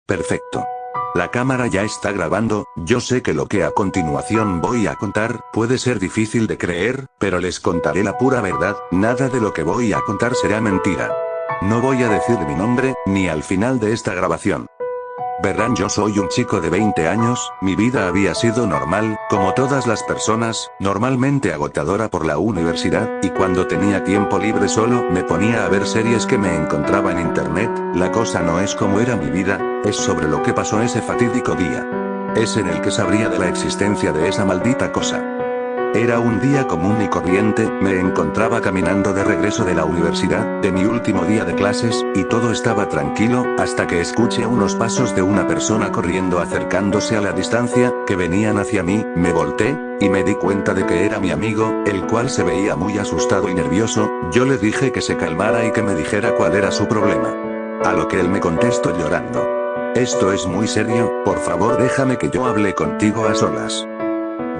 Perfecto. La cámara ya está grabando. Yo sé que lo que a continuación voy a contar puede ser difícil de creer, pero les contaré la pura verdad. Nada de lo que voy a contar será mentira. No voy a decir mi nombre, ni al final de esta grabación. Verán, yo soy un chico de 20 años, mi vida había sido normal, como todas las personas, normalmente agotadora por la universidad, y cuando tenía tiempo libre solo me ponía a ver series que me encontraba en internet. La cosa no es como era mi vida, es sobre lo que pasó ese fatídico día. Es en el que sabría de la existencia de esa maldita cosa. Era un día común y corriente, me encontraba caminando de regreso de la universidad, de mi último día de clases, y todo estaba tranquilo, hasta que escuché unos pasos de una persona corriendo acercándose a la distancia, que venían hacia mí. Me volteé, y me di cuenta de que era mi amigo, el cual se veía muy asustado y nervioso. Yo le dije que se calmara y que me dijera cuál era su problema. A lo que él me contestó llorando: esto es muy serio, por favor déjame que yo hable contigo a solas.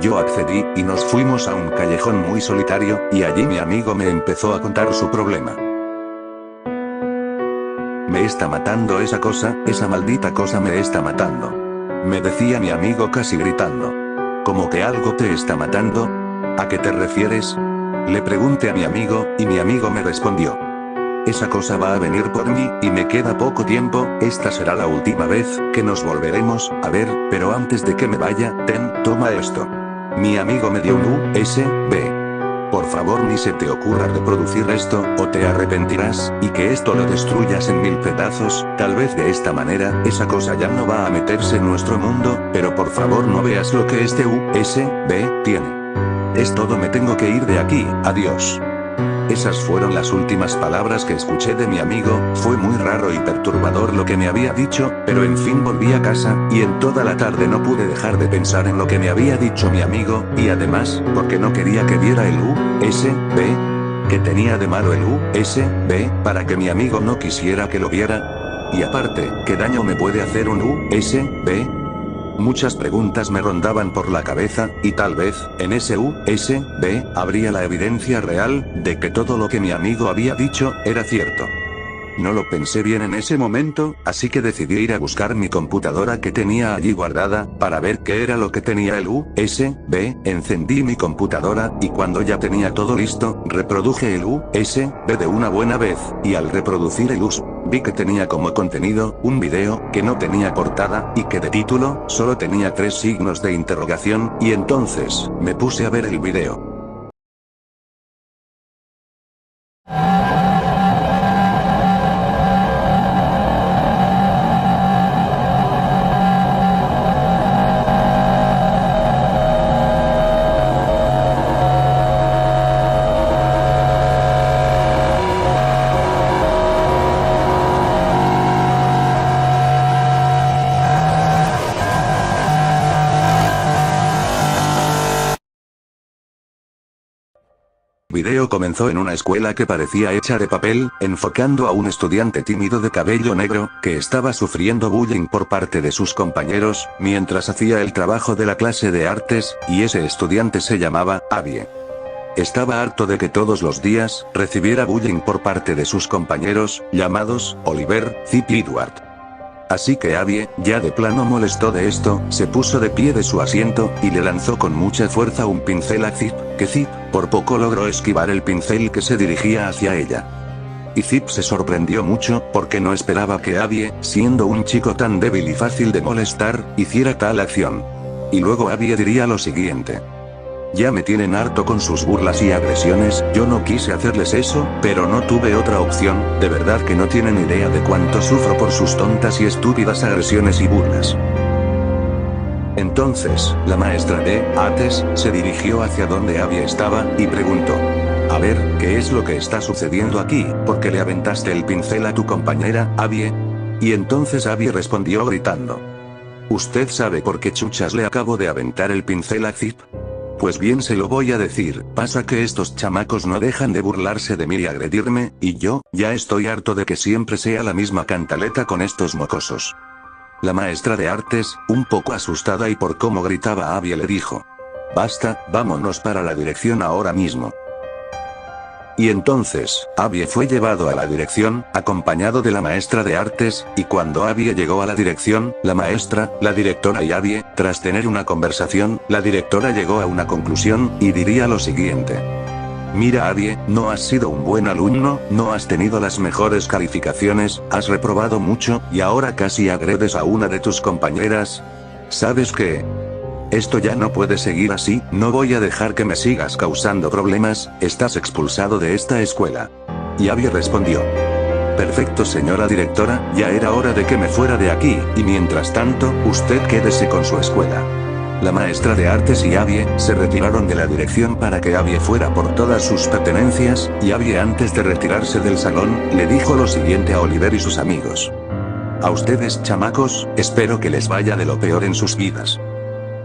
Yo accedí, y nos fuimos a un callejón muy solitario, y allí mi amigo me empezó a contar su problema. Me está matando esa cosa, esa maldita cosa me está matando. Me decía mi amigo casi gritando. ¿Cómo que algo te está matando? ¿A qué te refieres? Le pregunté a mi amigo, y mi amigo me respondió: esa cosa va a venir por mí, y me queda poco tiempo, esta será la última vez que nos volveremos a ver, pero antes de que me vaya, toma esto. Mi amigo me dio un USB. Por favor ni se te ocurra reproducir esto, o te arrepentirás, y que esto lo destruyas en 1000 pedazos. Tal vez de esta manera, esa cosa ya no va a meterse en nuestro mundo, pero por favor no veas lo que este USB tiene. Es todo, me tengo que ir de aquí, adiós. Esas fueron las últimas palabras que escuché de mi amigo. Fue muy raro y perturbador lo que me había dicho, pero en fin volví a casa, y en toda la tarde no pude dejar de pensar en lo que me había dicho mi amigo, y además, porque no quería que viera el USB. ¿Qué tenía de malo el USB, para que mi amigo no quisiera que lo viera? Y aparte, ¿qué daño me puede hacer un USB? Muchas preguntas me rondaban por la cabeza, y tal vez, en ese USB, habría la evidencia real, de que todo lo que mi amigo había dicho, era cierto. No lo pensé bien en ese momento, así que decidí ir a buscar mi computadora que tenía allí guardada, para ver qué era lo que tenía el USB. Encendí mi computadora, y cuando ya tenía todo listo, reproduje el USB de una buena vez, y al reproducir el USB, vi que tenía como contenido un video que no tenía portada, y que de título solo tenía 3 signos de interrogación, y entonces me puse a ver el video. El video comenzó en una escuela que parecía hecha de papel, enfocando a un estudiante tímido de cabello negro, que estaba sufriendo bullying por parte de sus compañeros, mientras hacía el trabajo de la clase de artes, y ese estudiante se llamaba Abby. Estaba harto de que todos los días, recibiera bullying por parte de sus compañeros, llamados Oliver, Zip y Edward. Así que Abby, ya de plano molesto de esto, se puso de pie de su asiento, y le lanzó con mucha fuerza un pincel a Zip, que Zip, por poco logró esquivar el pincel que se dirigía hacia ella. Y Zip se sorprendió mucho, porque no esperaba que Abby, siendo un chico tan débil y fácil de molestar, hiciera tal acción. Y luego Abby diría lo siguiente: ya me tienen harto con sus burlas y agresiones, yo no quise hacerles eso, pero no tuve otra opción, de verdad que no tienen idea de cuánto sufro por sus tontas y estúpidas agresiones y burlas. Entonces, la maestra de artes se dirigió hacia donde Abby estaba, y preguntó: a ver, ¿qué es lo que está sucediendo aquí? ¿Por qué le aventaste el pincel a tu compañera, Abby? Y entonces Abby respondió gritando: ¿usted sabe por qué chuchas le acabo de aventar el pincel a Zip? Pues bien, se lo voy a decir, pasa que estos chamacos no dejan de burlarse de mí y agredirme, y yo, ya estoy harto de que siempre sea la misma cantaleta con estos mocosos. La maestra de artes, un poco asustada y por cómo gritaba Abby, le dijo: basta, vámonos para la dirección ahora mismo. Y entonces, Abby fue llevado a la dirección, acompañado de la maestra de artes, y cuando Abby llegó a la dirección, la maestra, la directora y Abby, tras tener una conversación, la directora llegó a una conclusión, y diría lo siguiente. Mira Abby, no has sido un buen alumno, no has tenido las mejores calificaciones, has reprobado mucho, y ahora casi agredes a una de tus compañeras. ¿Sabes qué? Esto ya no puede seguir así, no voy a dejar que me sigas causando problemas, estás expulsado de esta escuela. Y Abby respondió. Perfecto señora directora, ya era hora de que me fuera de aquí, y mientras tanto, usted quédese con su escuela. La maestra de artes y Abby se retiraron de la dirección para que Abby fuera por todas sus pertenencias, y Abby antes de retirarse del salón, le dijo lo siguiente a Oliver y sus amigos. A ustedes chamacos, espero que les vaya de lo peor en sus vidas.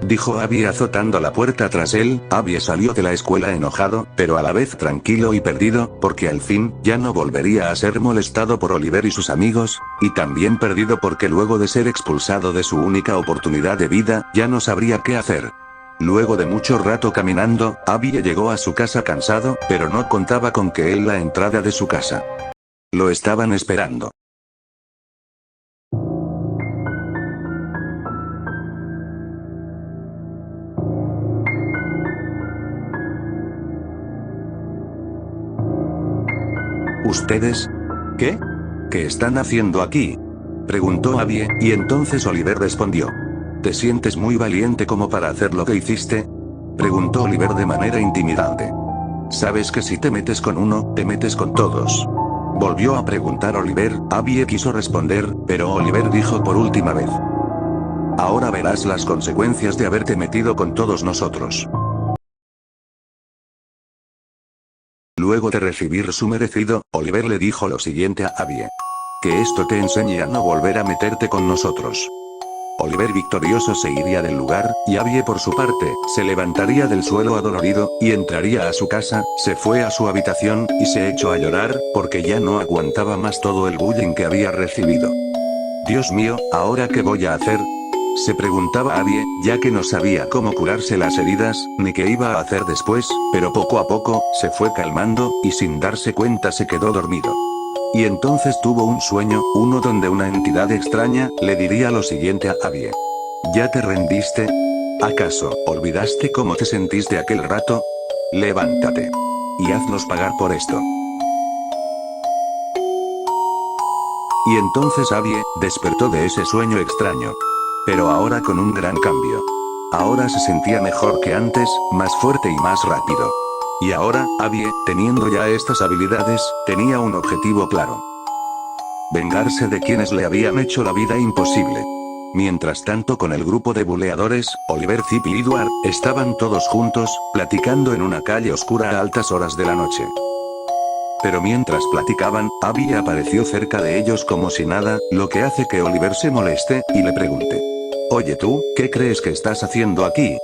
Dijo Abby azotando la puerta tras él. Abby salió de la escuela enojado, pero a la vez tranquilo y perdido, porque al fin, ya no volvería a ser molestado por Oliver y sus amigos, y también perdido porque luego de ser expulsado de su única oportunidad de vida, ya no sabría qué hacer. Luego de mucho rato caminando, Abby llegó a su casa cansado, pero no contaba con que él la entrada de su casa. Lo estaban esperando. ¿Ustedes? ¿Qué? ¿Qué están haciendo aquí? Preguntó Abby, y entonces Oliver respondió. ¿Te sientes muy valiente como para hacer lo que hiciste? Preguntó Oliver de manera intimidante. Sabes que si te metes con uno, te metes con todos. Volvió a preguntar Oliver. Abby quiso responder, pero Oliver dijo por última vez. Ahora verás las consecuencias de haberte metido con todos nosotros. Luego de recibir su merecido, Oliver le dijo lo siguiente a Abby. Que esto te enseñe a no volver a meterte con nosotros. Oliver victorioso se iría del lugar, y Abby por su parte, se levantaría del suelo adolorido, y entraría a su casa, se fue a su habitación, y se echó a llorar, porque ya no aguantaba más todo el bullying que había recibido. Dios mío, ¿ahora qué voy a hacer? Se preguntaba Abby, ya que no sabía cómo curarse las heridas, ni qué iba a hacer después, pero poco a poco, se fue calmando, y sin darse cuenta se quedó dormido. Y entonces tuvo un sueño, uno donde una entidad extraña, le diría lo siguiente a Abby. ¿Ya te rendiste? ¿Acaso, olvidaste cómo te sentiste aquel rato? Levántate. Y haznos pagar por esto. Y entonces Abby despertó de ese sueño extraño. Pero ahora con un gran cambio. Ahora se sentía mejor que antes, más fuerte y más rápido. Y ahora, Abby, teniendo ya estas habilidades, tenía un objetivo claro. Vengarse de quienes le habían hecho la vida imposible. Mientras tanto con el grupo de buleadores, Oliver, Zip y Edward, estaban todos juntos, platicando en una calle oscura a altas horas de la noche. Pero mientras platicaban, Abby apareció cerca de ellos como si nada, lo que hace que Oliver se moleste, y le pregunte. Oye tú, ¿qué crees que estás haciendo aquí?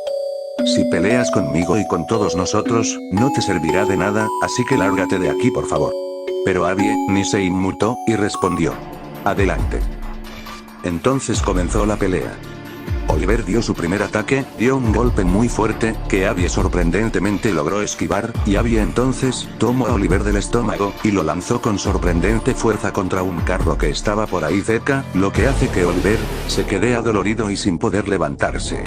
Si peleas conmigo y con todos nosotros, no te servirá de nada, así que lárgate de aquí por favor. Pero Abby, ni se inmutó, y respondió. Adelante. Entonces comenzó la pelea. Oliver dio su primer ataque, dio un golpe muy fuerte, que Abby sorprendentemente logró esquivar, y Abby entonces, tomó a Oliver del estómago, y lo lanzó con sorprendente fuerza contra un carro que estaba por ahí cerca, lo que hace que Oliver, se quede adolorido y sin poder levantarse.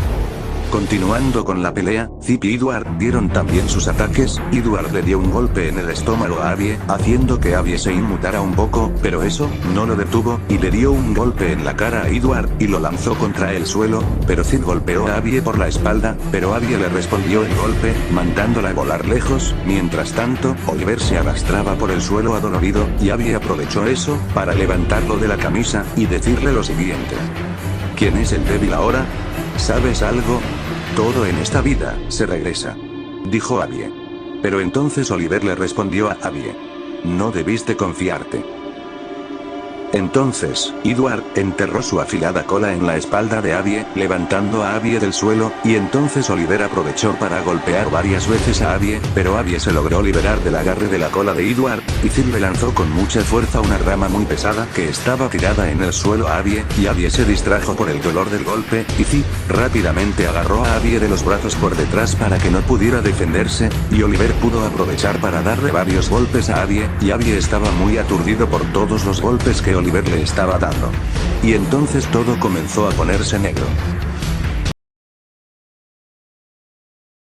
Continuando con la pelea, Zip y Edward dieron también sus ataques. Edward le dio un golpe en el estómago a Abby, haciendo que Abby se inmutara un poco, pero eso, no lo detuvo, y le dio un golpe en la cara a Edward, y lo lanzó contra el suelo, pero Zip golpeó a Abby por la espalda, pero Abby le respondió el golpe, mandándola volar lejos. Mientras tanto, Oliver se arrastraba por el suelo adolorido, y Abby aprovechó eso, para levantarlo de la camisa, y decirle lo siguiente. ¿Quién es el débil ahora? ¿Sabes algo? Todo en esta vida, se regresa. Dijo Abby. Pero entonces Oliver le respondió a Abby. No debiste confiarte. Entonces, Edward enterró su afilada cola en la espalda de Abby, levantando a Abby del suelo, y entonces Oliver aprovechó para golpear varias veces a Abby, pero Abby se logró liberar del agarre de la cola de Edward, y Zip le lanzó con mucha fuerza una rama muy pesada que estaba tirada en el suelo a Abby, y Abby se distrajo por el dolor del golpe, y Zip rápidamente agarró a Abby de los brazos por detrás para que no pudiera defenderse, y Oliver pudo aprovechar para darle varios golpes a Abby, y Abby estaba muy aturdido por todos los golpes que Oliver le estaba dando. Y entonces todo comenzó a ponerse negro.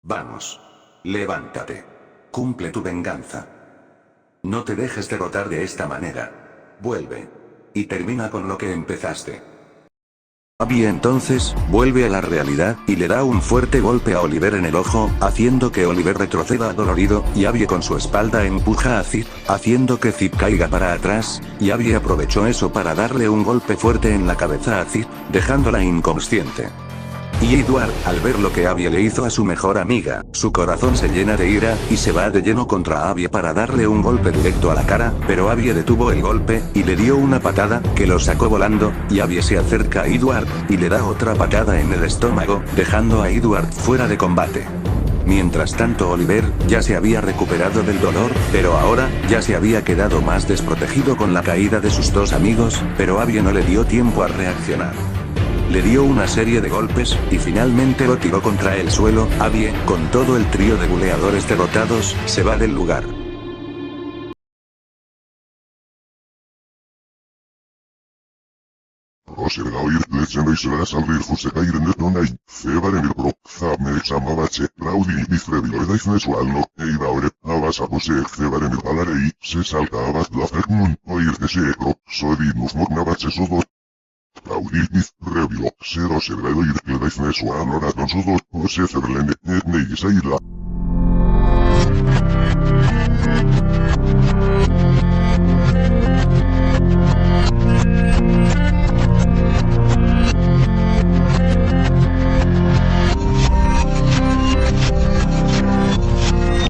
Vamos. Levántate. Cumple tu venganza. No te dejes derrotar de esta manera. Vuelve. Y termina con lo que empezaste. Abby entonces, vuelve a la realidad, y le da un fuerte golpe a Oliver en el ojo, haciendo que Oliver retroceda adolorido, y Abby con su espalda empuja a Zip, haciendo que Zip caiga para atrás, y Abby aprovechó eso para darle un golpe fuerte en la cabeza a Zip, dejándola inconsciente. Y Edward, al ver lo que Abby le hizo a su mejor amiga, su corazón se llena de ira, y se va de lleno contra Abby para darle un golpe directo a la cara, pero Abby detuvo el golpe, y le dio una patada, que lo sacó volando, y Abby se acerca a Edward, y le da otra patada en el estómago, dejando a Edward fuera de combate. Mientras tanto Oliver, ya se había recuperado del dolor, pero ahora, ya se había quedado más desprotegido con la caída de sus dos amigos, pero Abby no le dio tiempo a reaccionar. Le dio una serie de golpes, y finalmente lo tiró contra el suelo. Abby, con todo el trío de buleadores derrotados, se va del lugar. Audit revilo, 0 se graduir, que da ifne suan, ora, con sus dos, o se ferlende, ne, ne,